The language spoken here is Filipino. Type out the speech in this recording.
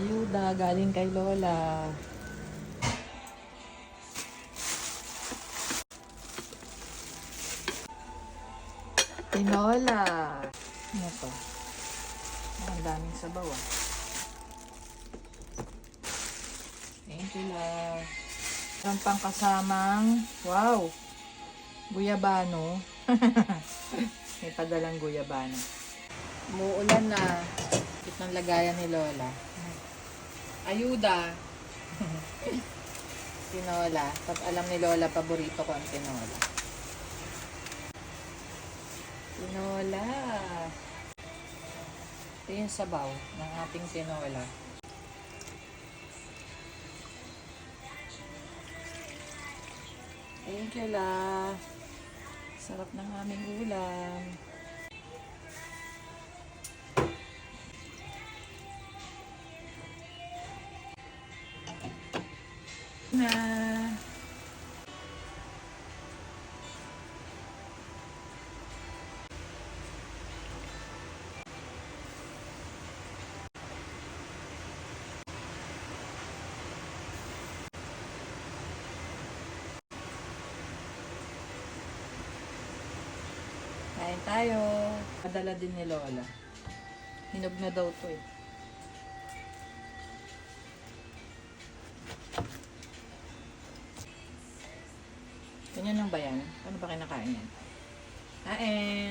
Ayuda, galing kay Lola. Tinola. Ano to? Ang daming sabaw ah. Thank you, love. Ang pang kasamang, wow, guyabano. May padalang guyabano. Umuulan na. Ito ng lagayan ni Lola. Ayuda. Tinola. Alam ni Lola, paborito ko ang tinola. Tinola. Ito yung sabaw ng ating tinola. Thank you, la. Sarap ng aming ulam. Na. Kain tayo. Padala din ni Lola. Hinog na daw to eh. Ganyan lang ba yan? Ano ba kinakain yan? Kain!